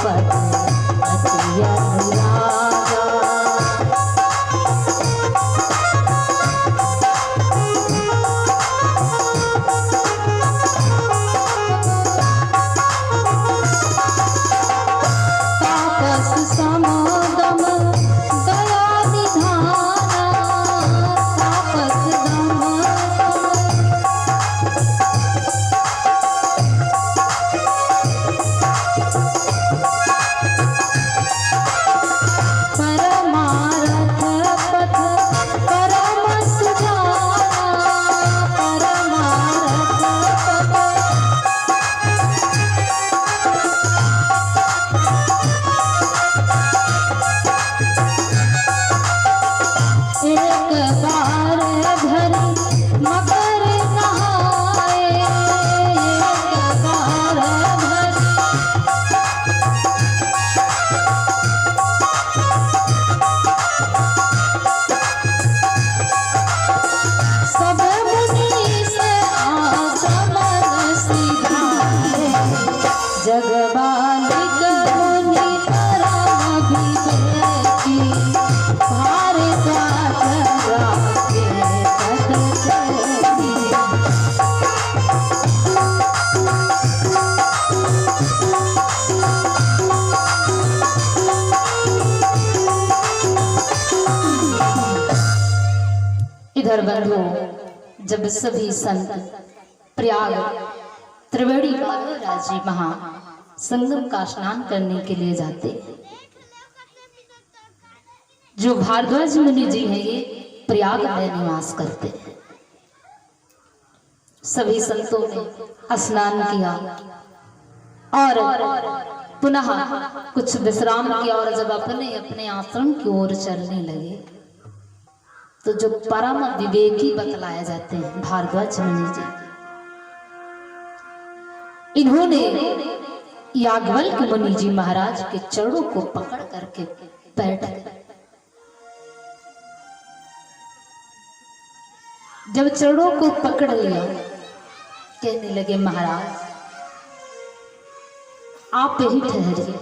पद अति अनुरागा। इधर बंधु, जब सभी संत प्रयाग त्रिवेणी जी महा संगम का स्नान करने के लिए जाते, जो भारद्वाज मुनि जी हैं ये प्रयाग में निवास करते हैं। सभी संतों ने स्नान किया और पुनः कुछ विश्राम किया और जब अपने अपने आश्रम की ओर चलने लगे तो जो परम विवेकी बतलाए जाते हैं भारद्वाज मुनि जी, इन्होंने याज्ञवल्क्य मुनि जी महाराज के चरणों को पकड़ करके बैठ गए। जब चरणों को पकड़ लिया कहने लगे, महाराज आप यही ठहरिए।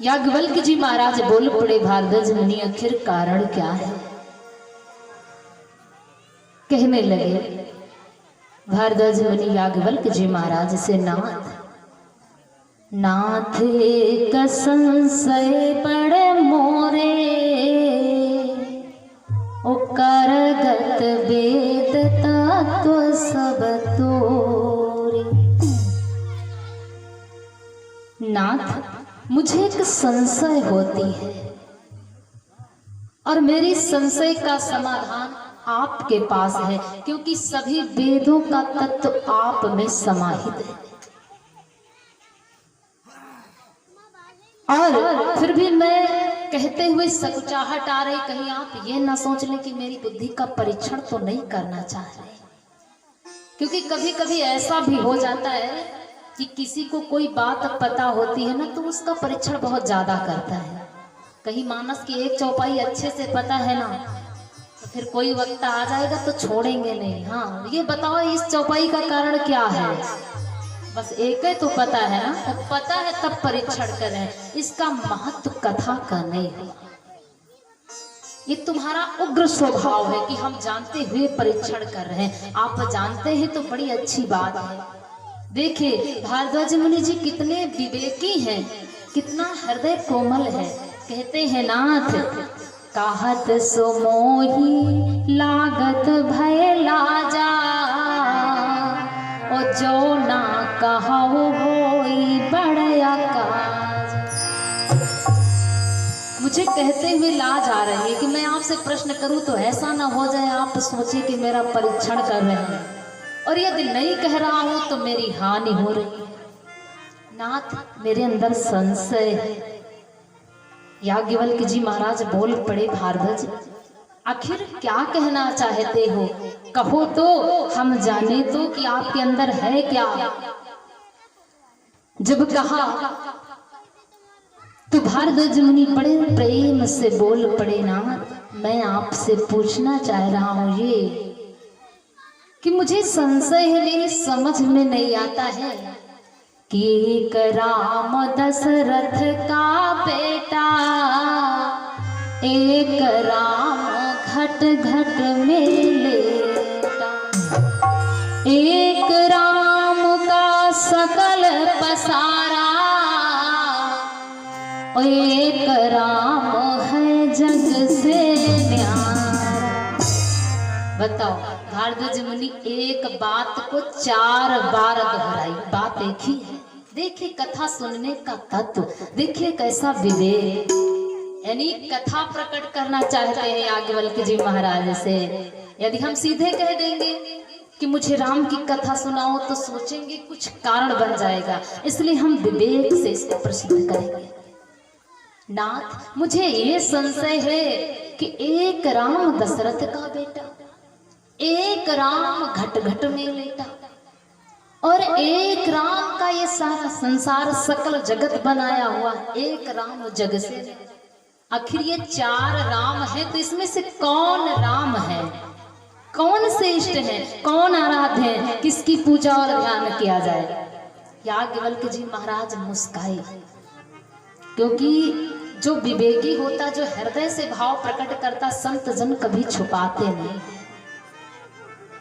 याज्ञवल्क्य जी महाराज बोल पड़े, भारद्वाज मुनि आखिर कारण क्या है? कहने लगे भारद्वाज मुनि याज्ञवल्क्य जी महाराज से, नाथ एक संशय पड़े मोरे, ओ करगत वेद तत्व सब तोरे। नाथ मुझे एक संशय होती है और मेरी संशय का समाधान आपके पास है, क्योंकि सभी वेदों का तत्व आप में समाहित है। और फिर भी मैं कहते हुए सकुचाहट आ रही, कहीं आप ये ना सोच लें कि मेरी बुद्धि का परीक्षण तो नहीं करना चाह रहे, क्योंकि कभी कभी ऐसा भी हो जाता है कि किसी को कोई बात पता होती है ना तो उसका परीक्षण बहुत ज्यादा करता है। कहीं मानस की एक चौपाई अच्छे से पता है ना तो फिर कोई वक्त आ जाएगा तो छोड़ेंगे नहीं। हाँ, ये बताओ इस चौपाई का कारण क्या है? बस एक ही तो पता है ना, तो पता है तब परीक्षण करें। इसका महत्व कथा का नहीं है, ये तुम्हारा उग्र स्वभाव है कि हम जानते हुए परीक्षण कर रहे हैं। आप जानते हैं तो बड़ी अच्छी बात है। देखिए भारद्वाज मुनि जी कितने विवेकी हैं, कितना हृदय कोमल है। कहते हैं, नाथ कहत सो मोही लागत भय लाजा, और जो ना कहो होई बड़या काज। मुझे कहते हुए लाज आ रही है कि मैं आपसे प्रश्न करूं तो ऐसा ना हो जाए आप सोचे कि मेरा परीक्षण कर रहे हैं, और यदि नहीं कह रहा हूं तो मेरी हानि हो रही है। नाथ मेरे अंदर संशय है। याज्ञवल्क्य जी महाराज बोल पड़े, भारद्वाज आखिर क्या कहना चाहते हो? कहो तो हम जाने तो कि आपके अंदर है क्या। जब कहा तो भारद्वाज मुनि बड़े प्रेम से बोल पड़े, नाथ मैं आपसे पूछना चाह रहा हूं ये कि मुझे संशय है, मेरी समझ में नहीं आता है कि एक राम दशरथ का बेटा, एक राम घट घट में लेटा। एक राम का सकल पसारा, एक राम है जग से न्यारा। बताओ, भारद्वाज मुनि एक बात को 4 बार दोहराई, बात एक ही है। देखिए कथा सुनने का तत्व, देखिए कैसा विवेक, यानी कथा प्रकट करना चाहते हैं याज्ञवल्क्य जी महाराज से। यदि हम सीधे कह देंगे कि मुझे राम की कथा सुनाओ तो सोचेंगे कुछ कारण बन जाएगा, इसलिए हम विवेक से इसको प्रसिद्ध करेंगे। नाथ, मुझे ये संशय है कि एक राम दशरथ का बेटा, एक राम घट घट में लेटा, और एक राम का ये सारा संसार सकल जगत बनाया हुआ, एक राम जग से। आखिर ये 4 राम है, तो इसमें से कौन राम है, कौन से इष्ट है, कौन आराध्य है, किसकी पूजा और ध्यान किया जाए? याज्ञवल्क्य जी महाराज मुस्काए, क्योंकि जो विवेकी होता, जो हृदय से भाव प्रकट करता, संत जन कभी छुपाते नहीं।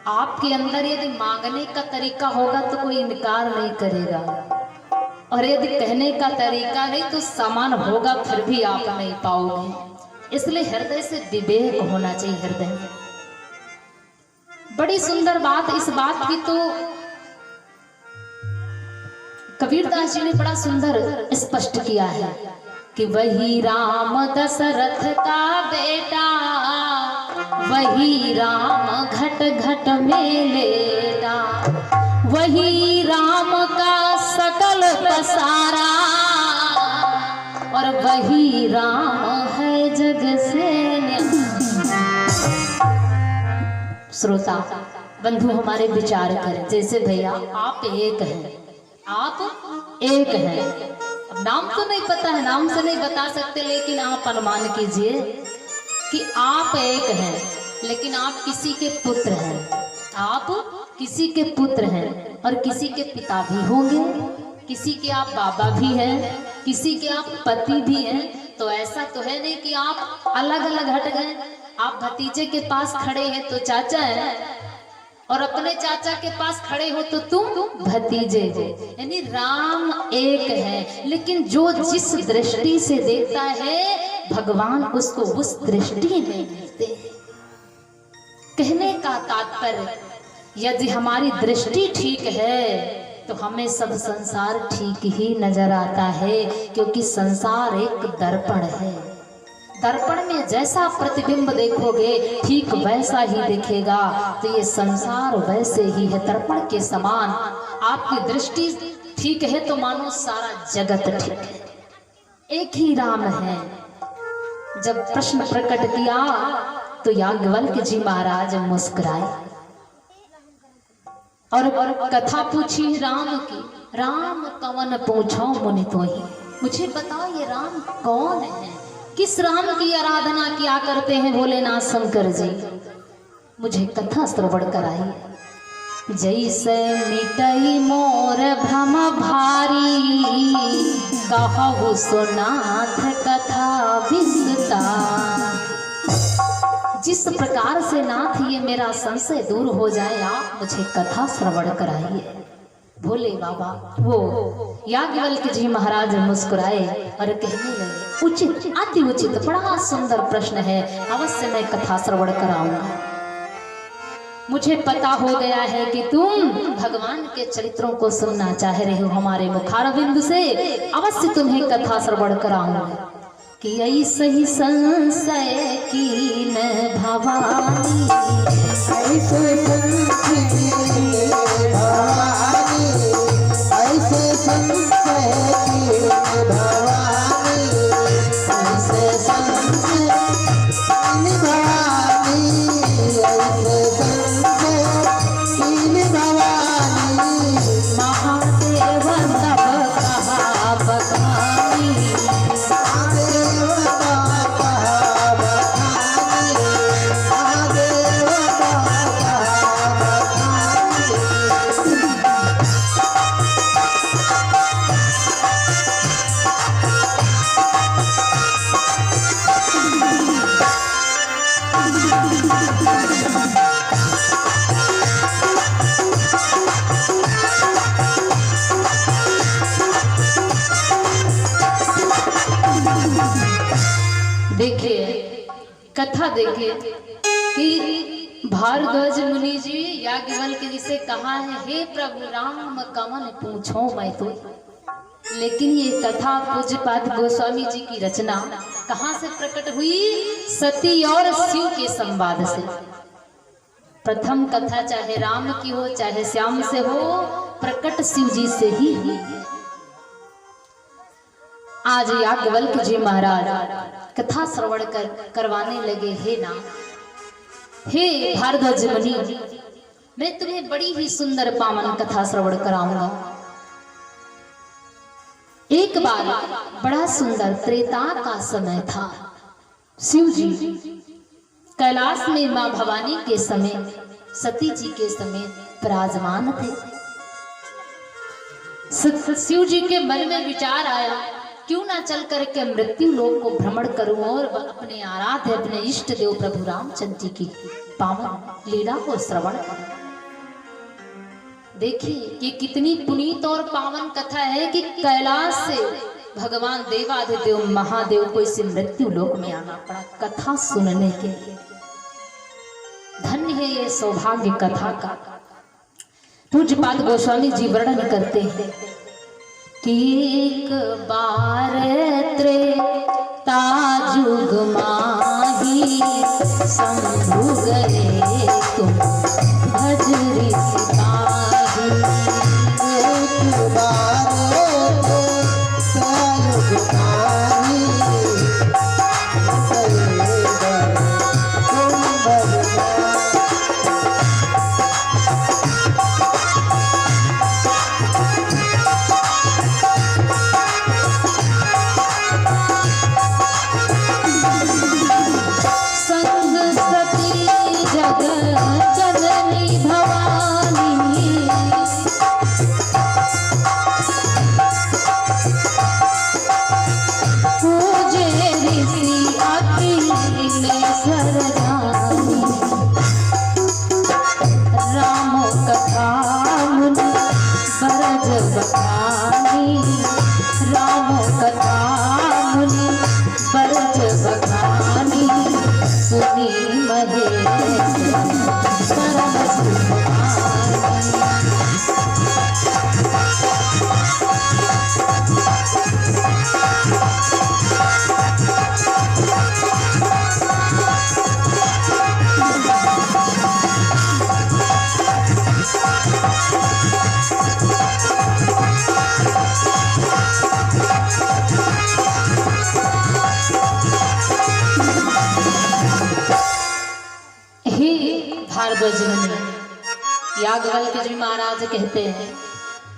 आपके अंदर यदि मांगने का तरीका होगा तो कोई इनकार नहीं करेगा, और यदि कहने का तरीका नहीं तो सामान होगा फिर भी आप नहीं पाओगे। इसलिए हृदय से विवेक होना चाहिए हृदय में। बड़ी सुंदर बात, इस बात की तो कबीरदास जी ने बड़ा सुंदर स्पष्ट किया है कि वही राम दशरथ का बेटा, वही राम घट घट में लेटा, वही राम का सकल पसारा, और वही राम है जग से न्यारा। श्रोता बंधु हमारे विचार करें, जैसे भैया आप एक हैं, आप एक हैं, अब नाम तो नहीं पता है, नाम से नहीं बता सकते, लेकिन आप अनुमान कीजिए कि आप एक हैं, लेकिन आप किसी के पुत्र हैं, आप किसी के पुत्र हैं, और किसी के पिता भी होंगे, किसी के आप बाबा भी हैं, किसी के आप पति भी हैं। तो ऐसा तो है नहीं कि आप अलग अलग हट गए। आप भतीजे के पास खड़े हैं तो चाचा है, और अपने चाचा के पास खड़े हो तो तुम भतीजे हो। यानी राम एक है, लेकिन जो जिस दृष्टि से देखता है भगवान उसको उस दृष्टि में देखते हैं। कहने का तात्पर्य, यदि हमारी दृष्टि ठीक है तो हमें सब संसार ठीक ही नजर आता है, क्योंकि संसार एक दर्पण है। दर्पण में जैसा प्रतिबिंब देखोगे ठीक वैसा ही दिखेगा, तो ये संसार वैसे ही है, दर्पण के समान। आपकी दृष्टि ठीक है तो मानो सारा जगत ठीक है। एक ही राम है। जब प्रश्न प्रकट किया तो याज्ञवल्क्य जी महाराज मुस्कुराए और कथा पूछी राम की। राम कवन पूछो मुनि तो ही, मुझे बताओ ये राम कौन है, किस राम की आराधना किया करते हैं भोलेनाथ शंकर जी? मुझे कथा श्रवण कराई। जैसे मिटई मोर भ्रम भारी, कहु सुनाथ कथा विस्तार। जिस प्रकार से नाथ ये मेरा संशय दूर हो जाए, आप मुझे कथा श्रवण कराइए। भोले बाबा वो याज्ञवल्क्य जी महाराज मुस्कुराए और कहने लगे, उचित अति उचित, बड़ा सुंदर प्रश्न है, अवश्य मैं कथा श्रवण कराऊंगा। मुझे पता हो गया है कि तुम भगवान के चरित्रों को सुनना चाह रहे हो हमारे मुखारविंद से, अवश्य तुम्हें कथा श्रवण कराऊंगा। कि ऐसे ही संशय की न भवानी, ऐसे संशय की भवानी, ऐसे संशय की भवानी, ऐसे संशय की भवानी, ऐसे संशय की भवानी। महादेव तब कहा बखानी, कथा देखिए कि भारद्वाज मुनि जी याज्ञवल्क्य जी से कहा है, हे प्रभु राम कवन पूछो मैं तो। लेकिन ये कथा पूज्यपाद गोस्वामी जी की रचना कहाँ से प्रकट हुई? सती और शिव के संवाद से। प्रथम कथा चाहे राम की हो चाहे श्याम से हो, प्रकट शिव जी से ही हुई। आज याज्ञवल्क्य जी महाराज कथा श्रवण करवाने लगे। हे नाम, हे भारद्वाज मुनि, मैं तुम्हें बड़ी ही सुंदर पावन कथा श्रवण कराऊंगा। एक बार बड़ा सुंदर त्रेता का समय था। शिव जी कैलाश में मां भवानी के समय, सती जी के समय विराजमान थे। शिव जी के मन में विचार आया, क्यों ना चल करके मृत्यु लोक को भ्रमण करूं और अपने आराध्य अपने इष्ट देव प्रभु रामचंद्र जी की पावन लीला को श्रवण करूं। देखिए कि कितनी पुनीत और पावन कथा है कि कैलाश से भगवान देवाधिदेव महादेव को इस मृत्यु लोक में आना पड़ा कथा सुनने के लिए। धन्य है ये सौभाग्य कथा का। पूज्यपाद गोस्वामी जी वर्णन करते हैं कि एक बार त्रेता जुग माही शंभु गए तुम भजरी सिपाही। एक बार त्रेता जुग माही याज्ञवल्क्य जी महाराज कहते हैं,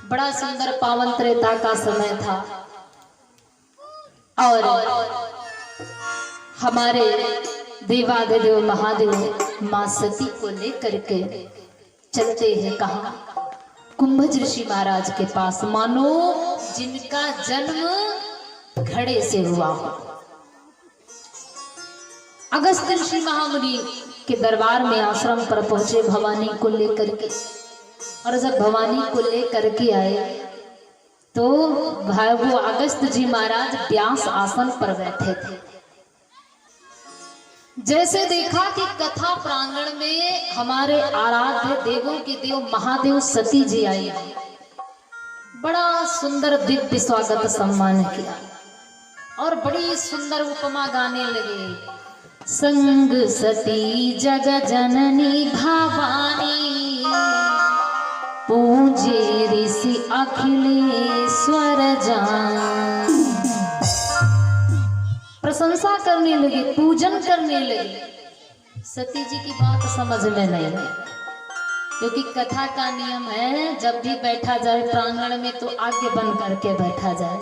बड़ा सुंदर पावन त्रेता का समय था और हमारे देवाधिदेव महादेव मां सती को लेकर के चलते हैं कहा? कुंभज ऋषि महाराज के पास, मानो जिनका जन्म घड़े से हुआ हो। अगस्त्य ऋषि महामुनि के दरबार में आश्रम पर पहुंचे भवानी को लेकर के, और जब भवानी को लेकर के आए तो वो अगस्त्य जी महाराज व्यास आसन पर बैठे थे। जैसे देखा कि कथा प्रांगण में हमारे आराध्य देवों के देव महादेव सती जी आई, बड़ा सुंदर दिव्य स्वागत सम्मान किया और बड़ी सुंदर उपमा गाने लगे। संग सती जग जननी भवानी, पूजे ऋषि अखिलेश्वर जान। प्रशंसा करने लगे, पूजन करने लगे। सती जी की बात समझ में नहीं है, क्योंकि कथा का नियम है जब भी बैठा जाए प्रांगण में तो आगे बन करके बैठा जाए।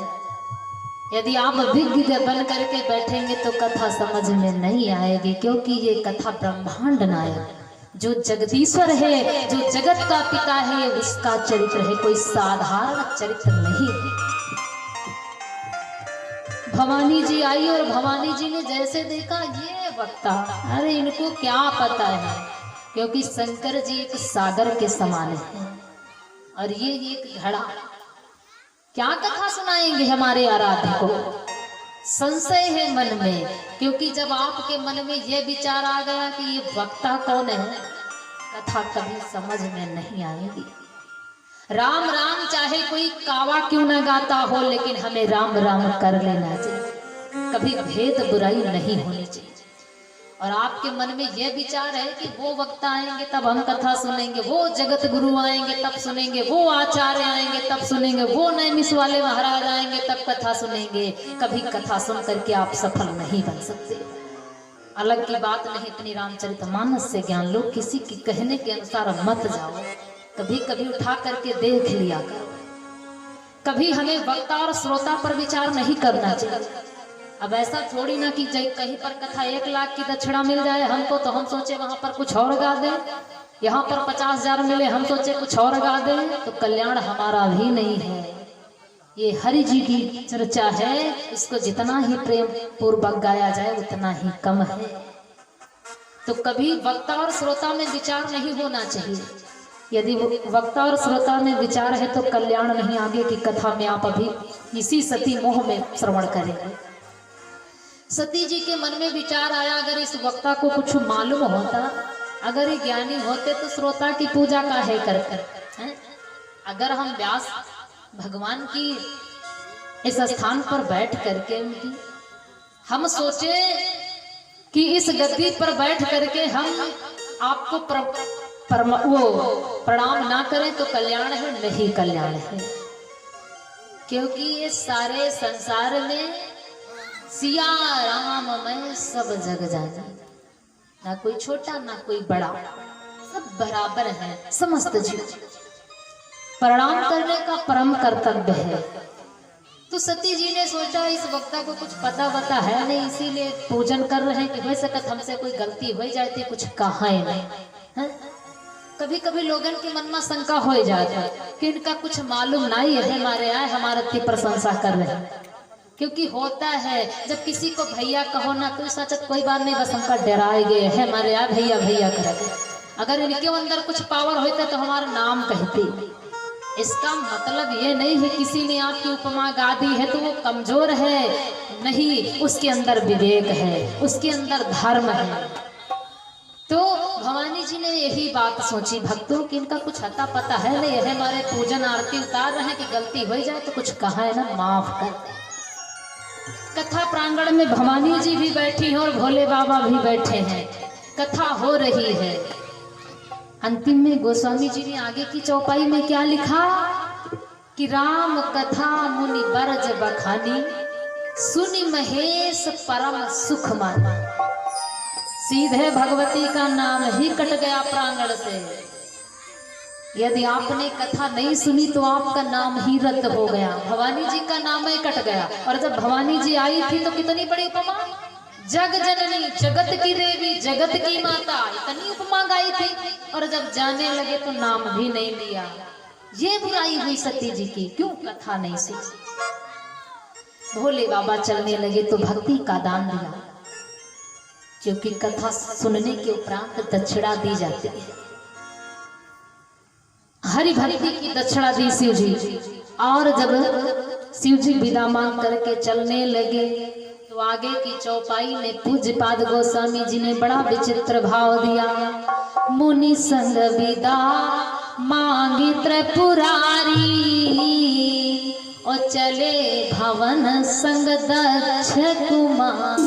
यदि आप विघ्न बन करके बैठेंगे तो कथा समझ में नहीं आएगी, क्योंकि ये कथा ब्रह्मांड नायक जो जगदीश्वर है, जो जगत का पिता है, उसका चरित्र है, कोई साधारण चरित्र नहीं है। भवानी जी आई और भवानी जी ने जैसे देखा, ये वक्ता, अरे इनको क्या पता है, क्योंकि शंकर जी एक सागर के समान है और ये एक घड़ा। क्या कथा सुनाएंगे हमारे आराध्य को? संशय है मन में, क्योंकि जब आपके मन में यह विचार आ गया कि ये वक्ता कौन है, कथा कभी समझ में नहीं आएगी। राम राम चाहे कोई कावा क्यों न गाता हो, लेकिन हमें राम राम कर लेना चाहिए, कभी भेद बुराई नहीं होनी चाहिए। और आपके मन में यह विचार है कि वो वक्ता आएंगे तब हम कथा सुनेंगे, वो जगत गुरु आएंगे तब सुनेंगे, वो आचार्य आएंगे तब सुनेंगे, वो नैमिष वाले महाराज आएंगे तब कथा सुनेंगे, कभी कथा सुन करके आप सफल नहीं बन सकते। अलग की बात नहीं, इतनी रामचरितमानस से ज्ञान लो, किसी की कहने के अनुसार मत जाओ, कभी कभी उठा करके देख लिया करो। कभी हमें वक्ता और श्रोता पर विचार नहीं करना चाहिए। अब ऐसा थोड़ी ना कि कहीं पर कथा 1 लाख की दक्षिणा मिल जाए हमको तो हम सोचे वहां पर कुछ और गा दें, यहाँ पर 50,000 मिले हम सोचे कुछ और गा दें, तो कल्याण हमारा भी नहीं है। ये हरि जी की चर्चा है, इसको जितना ही प्रेम पूर्वक गाया जाए उतना ही कम है। तो कभी वक्ता और श्रोता में विचार नहीं होना चाहिए। यदि वक्ता और श्रोता में विचार है तो कल्याण नहीं, आगे की कथा में आप अभी इसी सती मोह में श्रवण करेंगे। सती जी के मन में विचार आया, अगर इस वक्ता को कुछ मालूम होता, अगर ये ज्ञानी होते तो श्रोता की पूजा काहे करते हैं। अगर हम व्यास भगवान की इस स्थान पर बैठ करके उनकी हम सोचे कि इस गद्दी पर बैठ करके हम आपको प्रणाम ना करें तो कल्याण है, नहीं कल्याण है। क्योंकि ये सारे संसार में सिया राम मैं सब जग जाना, ना कोई छोटा ना कोई बड़ा, सब बराबर है, समस्त जीव प्रणाम करने का परम कर्तव्य है। तो सती जी ने सोचा इस वक्ता को कुछ पता वता है नहीं, इसीलिए पूजन कर रहे हैं कि हो सकत हमसे कोई गलती हो जाती, कुछ कहा है नहीं है? कभी कभी लोगों के मन में शंका हो जाता है कि इनका कुछ मालूम नहीं है, हमारे आए हमारे अति प्रशंसा कर रहे हैं। क्योंकि होता है जब किसी को भैया कहो ना तो सचत कोई बात नहीं, बस हमका डराए गए है, हमारे यहाँ भैया भैया करेंगे। अगर इनके अंदर कुछ पावर होता तो हमारा नाम कहते। इसका मतलब ये नहीं है किसी ने आपकी उपमा गा दी है तो वो कमजोर है, नहीं, उसके अंदर विवेक है, उसके अंदर धर्म है। तो भवानी जी ने यही बात सोची, भक्तों की इनका कुछ अता पता है नहीं, है हमारे पूजन आरती उतार रहे हैं कि गलती हो जाए तो कुछ कहा है ना, माफ कर दे। कथा प्रांगण में भवानी जी भी बैठी हैं और भोले बाबा भी बैठे हैं, कथा हो रही है। अंतिम में गोस्वामी जी ने आगे की चौपाई में क्या लिखा कि राम कथा मुनि बरज बखानी, सुनि महेश परम सुख माना। सीधे भगवती का नाम ही कट गया प्रांगण से। यदि आपने कथा नहीं सुनी तो आपका नाम ही रद्द हो गया, भवानी जी का नाम ही कट गया। और जब भवानी जी आई थी तो कितनी बड़ी उपमा, जग जननी जगत की देवी जगत की माता, इतनी उपमा गाई थी। और जब जाने लगे तो नाम भी नहीं लिया। ये बुराई हुई सती जी की, क्यों कथा नहीं सुनी। भोले बाबा चलने लगे तो भक्ति का दान दिया, क्योंकि कथा सुनने के उपरांत दक्षिणा दी जाती है। हरि भक्ति की दक्षिणा दी शिव जी। और जब शिव जी विदा मांग करके चलने लगे तो आगे की चौपाई में पूज्यपाद गोस्वामी जी ने बड़ा विचित्र भाव दिया। मुनि संग विदा मांगी त्रिपुरारी, और चले भवन संग दक्ष कुमार।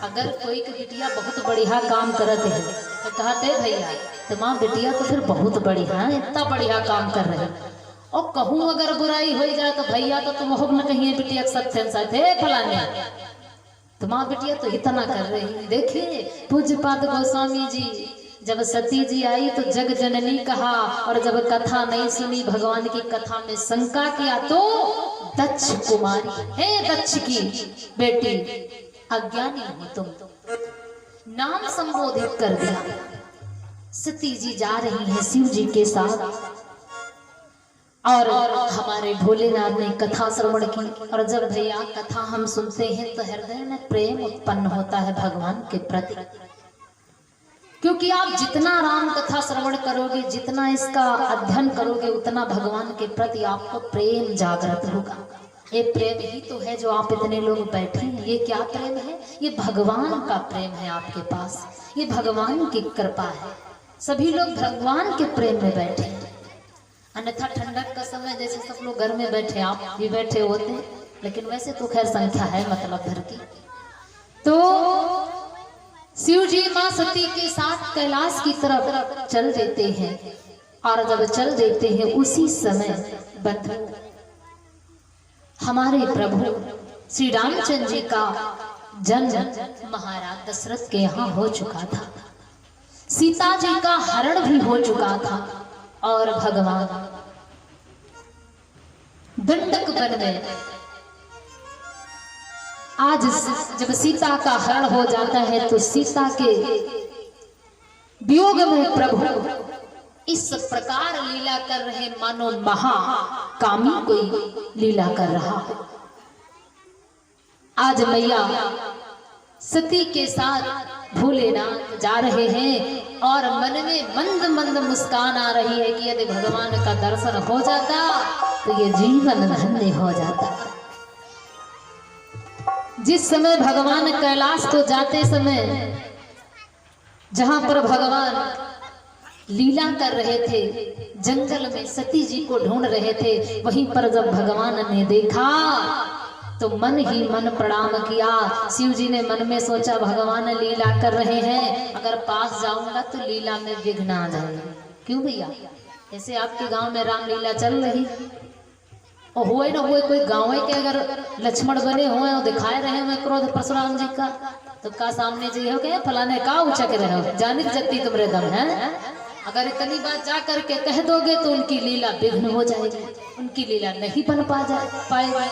अगर कोई की बिटिया बहुत बढ़िया काम करते है तो कहते भैया तुम्हारा बिटिया तो फिर बहुत बढ़िया है, इतना बढ़िया काम कर रहे हैं। और कहूँ अगर बुराई हो जाए तो भैया तो तुम हुक्म कहिए बिटिया सत्य साथे फलाने, तुम्हारा बिटिया तो इतना कर रही है। देखिए पूज्यपाद गोस्वामी जी जब सती जी आई तो जग जननी कहा, और जब कथा नहीं सुनी, भगवान की कथा में शंका किया तो दक्ष कुमारी, हे दक्ष की बेटी अज्ञानी हो तुम, नाम संबोधित कर दिया। सती जी जा रही है शिव जी के साथ, और हमारे भोलेनाथ ने कथा श्रवण की। और जब भैया कथा हम सुनते हैं तो हृदय में प्रेम उत्पन्न होता है भगवान के प्रति, क्योंकि आप जितना राम कथा श्रवण करोगे, जितना इसका अध्ययन करोगे, उतना भगवान के प्रति आपको प्रेम जागृत होगा। ये प्रेम ही तो है जो आप इतने लोग बैठे हैं। ये क्या प्रेम है? ये भगवान का प्रेम है आपके पास, ये भगवान की कृपा है। सभी लोग भगवान के प्रेम में बैठे हैं। अन्यथा ठंडक का समय जैसे सब लोग घर में बैठे, आप भी बैठे होते, लेकिन वैसे तो खैर संख्या है मतलब भर की। तो शिव जी माँ सती के साथ कैलाश की तरफ चल देते हैं, और जब चल देते हैं उसी समय बंधु हमारे प्रभु श्री रामचंद्र जी का जन्म महाराज दशरथ के यहाँ हो चुका था। सीता जी का हरण भी हो चुका था, और भगवान दंडक वन में आज जब सीता का हरण हो जाता है तो सीता के वियोग में प्रभु इस प्रकार लीला कर रहे मानो महाकामी कोई लीला कर रहा है। आज मैया सती के साथ भोलेनाथ जा रहे हैं, और मन में मंद मंद मुस्कान आ रही है कि यदि भगवान का दर्शन हो जाता तो ये जीवन धन्य हो जाता। जिस समय भगवान कैलाश को जाते समय जहां पर भगवान लीला कर रहे थे, जंगल में सती जी को ढूंढ रहे थे, वहीं पर जब भगवान ने देखा तो मन ही मन प्रणाम किया। शिव जी ने मन में सोचा भगवान लीला कर रहे हैं, अगर पास जाऊंगा तो लीला में विघ्न आ जाएगा। क्यों भैया? ऐसे आपके गांव में रामलीला चल रही, और हुए ना हुए कोई गाँव के अगर लक्ष्मण बने हुए और दिखाए रहे हुए क्रोध परशुराम जी का, तो का सामने जी हो गए फलाने का उचक रहे हो, जानिक जत्ती तुमरे दम है। अगर इतनी बात जा करके कह दोगे तो उनकी लीला विघ्न हो जाएगी, उनकी लीला नहीं बन पाएगी।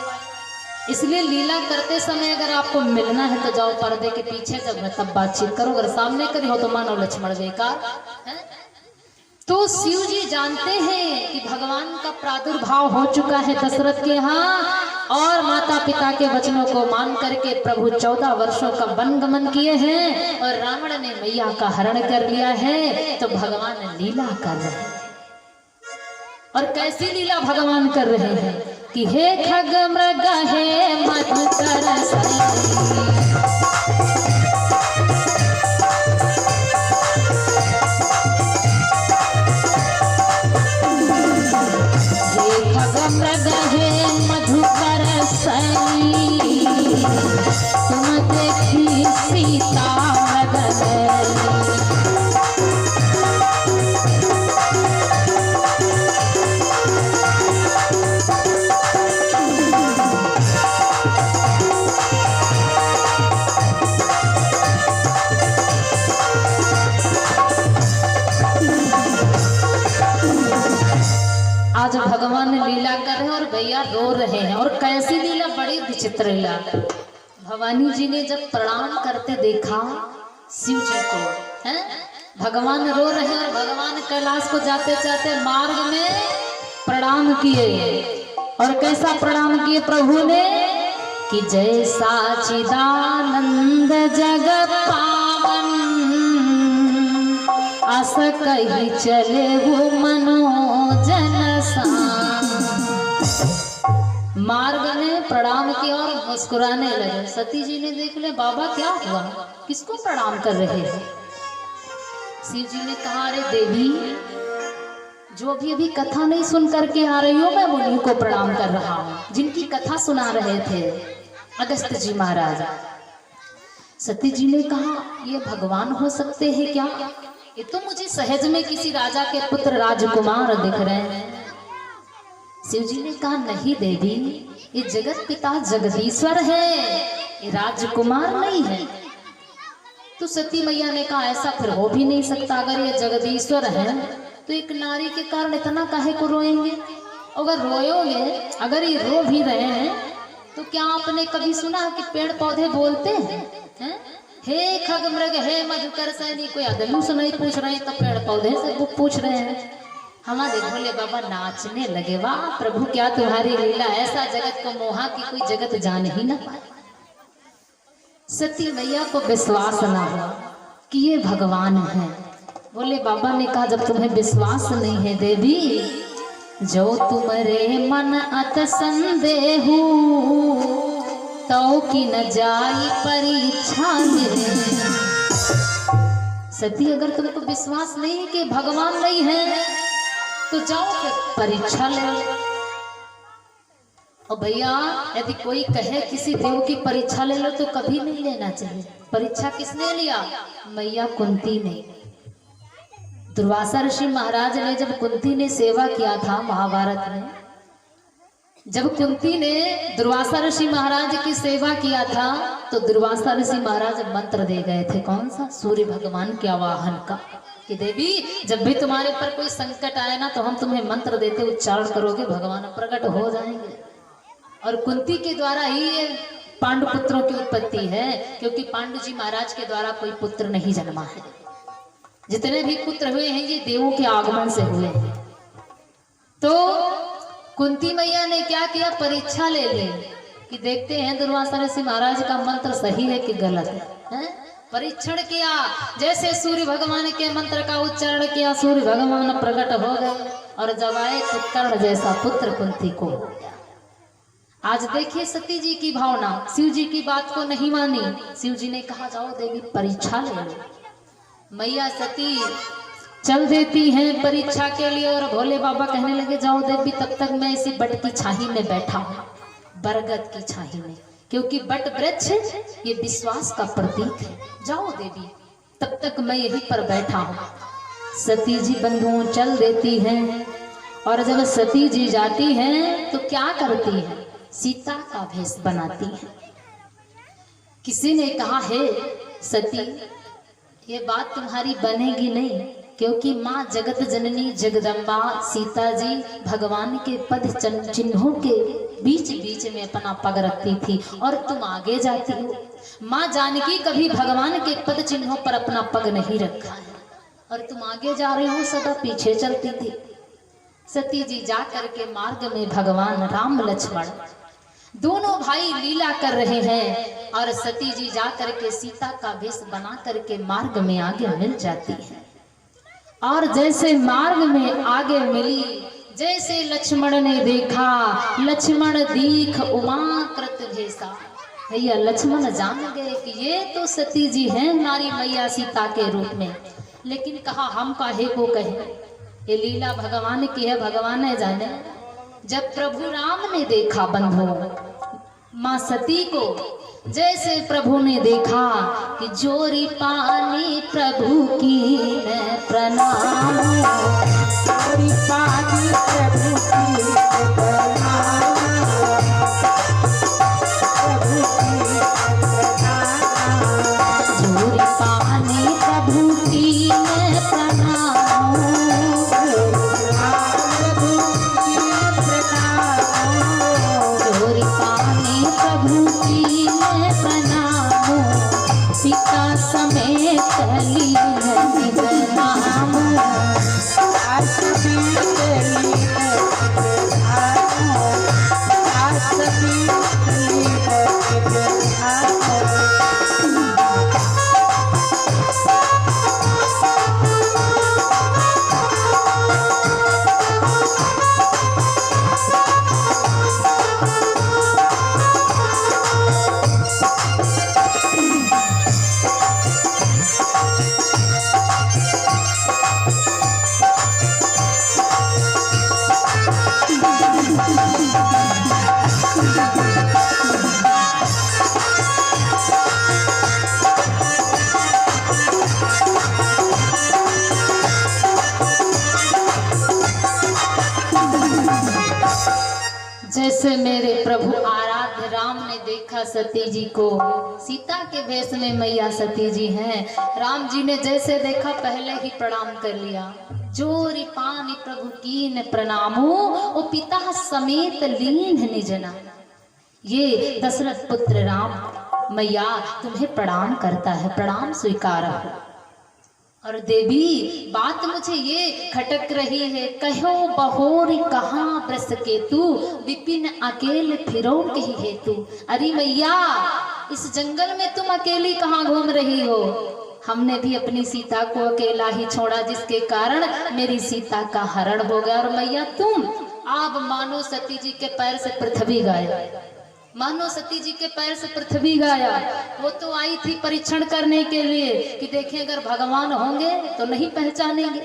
इसलिए लीला करते समय अगर आपको मिलना है तो जाओ पर्दे के पीछे, जब मैं तब बातचीत करो, अगर सामने करी हो तो मानो लक्ष्मण बेकार है। तो शिव जी जानते हैं कि भगवान का प्रादुर्भाव हो चुका है दशरथ के यहाँ, और माता पिता के वचनों को मान करके प्रभु 14 वर्षों का वन गमन किए हैं, और रावण ने मैया का हरण कर लिया है। तो भगवान लीला कर रहे हैं, और कैसी लीला भगवान कर रहे हैं कि हे खग मृग हे मधुकर मृग हे मधुकर सैली, तुम देखी सीता आज भगवान लीला कर रहे हैं और भैया रो रहे हैं। और कैसी लीला? बड़ी विचित्र लीला। भवानी जी ने जब प्रणाम करते देखा शिव जी को, हैं? भगवान रो रहे हैं, और भगवान कैलाश को जाते जाते मार्ग में प्रणाम किए। और कैसा प्रणाम किए प्रभु ने कि जय सच्चिदानंद जग पावन, आस कही चले वो मनोजन। मार्ग में प्रणाम किया और मुस्कुराने लगे। सती जी ने देख ले बाबा क्या हुआ, किसको प्रणाम कर रहे हैं? शिव जी ने कहा अरे देवी, जो अभी कथा नहीं सुन करके आ रही हो, मैं मुनि को प्रणाम कर रहा हूँ, जिनकी कथा सुना रहे थे अगस्त जी महाराज। सती जी ने कहा ये भगवान हो सकते हैं क्या? ये तो मुझे सहज में किसी राजा के पुत्र राजकुमार दिख रहे हैं। शिव जी ने कहा नहीं देवी, ये जगत पिता जगदीश्वर है, ये राजकुमार नहीं है। तो सती मैया ने कहा ऐसा फिर हो भी नहीं सकता, अगर ये जगदीश्वर है तो एक नारी के कारण इतना काहे को रोएंगे? अगर रोयोगे, अगर ये रो भी रहे हैं तो क्या आपने कभी सुना कि पेड़ पौधे बोलते हैं? हे खग मृग हे मधुकर सैनी, कोई आदमी से नहीं पूछ रहे हैं तो पेड़ पौधे से वो पूछ रहे हैं। हमारे भोले बाबा नाचने लगे, वाह प्रभु क्या तुम्हारी लीला, ऐसा जगत को मोहा की कोई जगत जान ही ना पाए। सती मैया को विश्वास ना हुआ कि ये भगवान है। भोले बाबा ने कहा जब तुम्हें विश्वास नहीं है देवी, जो तुमरे मन अत संदेहू तो की न जाई परीक्षा में। सती अगर तुमको विश्वास नहीं कि भगवान नहीं है तो जाओ फिर परीक्षा ले लो। और भैया यदि कोई कहे किसी देव की परीक्षा ले लो तो कभी नहीं लेना चाहिए। परीक्षा किसने लिया? मैया कुंती ने। दुर्वासा ऋषि महाराज ने जब कुंती ने सेवा किया था महाभारत में, जब कुंती ने दुर्वासा ऋषि महाराज की सेवा किया था तो दुर्वासा ऋषि महाराज मंत्र दे गए थे। कौन सा? सूर्य भगवान के आवाहन का, कि देवी जब भी तुम्हारे पर कोई संकट आए ना तो हम तुम्हें मंत्र देते, उच्चारण करोगे भगवान प्रकट हो जाएंगे। और कुंती के द्वारा ही ये पांडु पुत्रों की उत्पत्ति है, क्योंकि पांडु जी महाराज के द्वारा कोई पुत्र नहीं जन्मा है। जितने भी पुत्र हुए हैं ये देवों के आगमन से हुए हैं। तो कुंती मैया ने क्या किया? परीक्षा ले ली कि देखते हैं दुर्वासा ऋषि महाराज का मंत्र सही है कि गलत है। परीक्षण किया, जैसे सूर्य भगवान के मंत्र का उच्चारण किया सूर्य भगवान प्रकट हो गए और जब आए कर्ण जैसा पुत्र कुंती को हो गया। आज देखिए सती जी की भावना, शिव जी की बात को नहीं मानी। शिव जी ने कहा जाओ देवी परीक्षा ले लो। मैया सती चल देती हैं परीक्षा के लिए और भोले बाबा कहने लगे जाओ देवी तब तक मैं इसी बट की छाही में बैठा हूँ, बरगद की छाही में, क्योंकि बट वृक्ष ये विश्वास का प्रतीक है। जाओ देवी तब तक मैं यहीं पर बैठा हूँ। सती जी बंधुओं चल देती हैं और जब सती जी जाती हैं तो क्या करती है? सीता का भेष बनाती है। किसी ने कहा है सती ये बात तुम्हारी बनेगी नहीं, क्योंकि माँ जगत जननी जगदम्बा सीता जी भगवान के पद चिन्हों के बीच बीच में अपना पग रखती थी और तुम आगे जाती हो। माँ जानकी कभी भगवान के पद चिन्हों पर अपना पग नहीं रखा है और तुम आगे जा रही हो, सदा पीछे चलती थी। सती जी जा करके मार्ग में भगवान राम लक्ष्मण दोनों भाई लीला कर रहे हैं और सती जी जा करके सीता का वेश बना करके मार्ग में आगे मिल जाती है। और जैसे मार्ग में आगे मिली, जैसे लक्ष्मण ने देखा, लक्ष्मण दीख उमा कृत भेसा। भैया लक्ष्मण जान गए कि ये तो सती जी हैं नारी मैया सीता के रूप में, लेकिन कहा हम काहे को कहे, ये लीला भगवान की है, भगवान ने जाने। जब प्रभु राम ने देखा बंधु माँ सती को, जैसे प्रभु ने देखा कि जोरी पानी प्रभु की मैं प्रणाम, जोरी पानी प्रभु की प्रणाम, प्रभु की प्रणाम, जोरी पानी प्रभु की मैं प्रणाम, जोरी पानी प्रभु की मैं प्रणाम, सीता समेत चली है निज नाम, जैसे मेरे प्रभु आराध्य राम ने देखा सती जी को, सीता के भेष में मैया सती जी हैं, राम जी ने जैसे देखा पहले ही प्रणाम कर लिया। जोरी पानी प्रभु कीन प्रणामो, ओ पिता समेत लीन निजना। ये दशरथ पुत्र राम मैया तुम्हें प्रणाम करता है, प्रणाम स्वीकार हो। और देवी बात मुझे ये खटक रही है, कहो बहोर कहाँ ब्रस केतु, विपिन अकेले फिरो कही हेतु। अरे मैया इस जंगल में तुम अकेली कहाँ घूम रही हो? हमने भी अपनी सीता को अकेला ही छोड़ा, जिसके कारण मेरी सीता का हरण हो गया। और मैया तुम आप मानो सती जी के पैर से पृथ्वी गाया, मानो सती जी के पैर से पृथ्वी गाया। वो तो आई थी परीक्षण करने के लिए कि देखें अगर भगवान होंगे तो नहीं पहचानेंगे,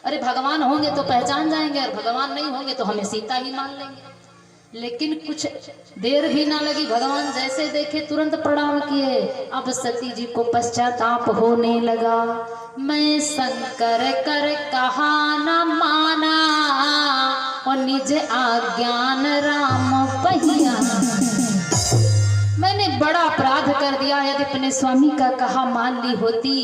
अरे भगवान होंगे तो पहचान जाएंगे, और भगवान नहीं होंगे तो हमें सीता ही मान लेंगे। लेकिन कुछ देर भी ना लगी, भगवान जैसे देखे तुरंत प्रणाम किए। अब सती जी को पश्चाताप होने लगा, मैं शंकर कर कहा न माना, और निज आज्ञान राम पहिया। मैंने बड़ा अपराध कर दिया, यदि अपने स्वामी का कहा मान ली होती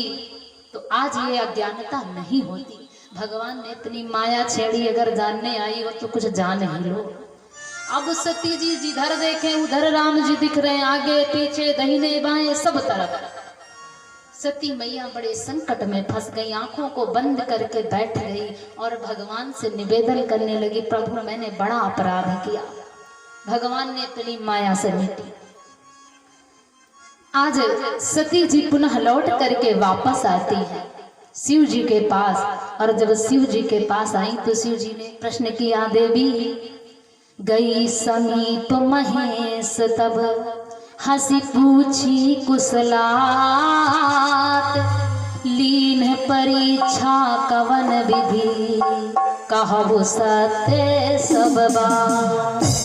तो आज ये अज्ञानता नहीं होती। भगवान ने अपनी माया छेड़ी, अगर जानने आई हो तो कुछ जान ही लो। अब सती जी जिधर देखें उधर राम जी दिख रहे हैं, आगे पीछे दाहिने बाएं सब तरफ। सती मैया बड़े संकट में फंस गई, आंखों को बंद करके बैठ गई और भगवान से निवेदन करने लगी, प्रभु मैंने बड़ा अपराध किया। भगवान ने अपनी माया से मिटी। आज सती जी पुनः लौट करके वापस आती है शिव जी के पास, और जब शिव जी के पास आई तो शिव जी ने प्रश्न किया, देवी गई समीप महेश तब हंसी पूछी कुशलात, लीन परीक्षा कवन विधि कहबो सत्य सब बात।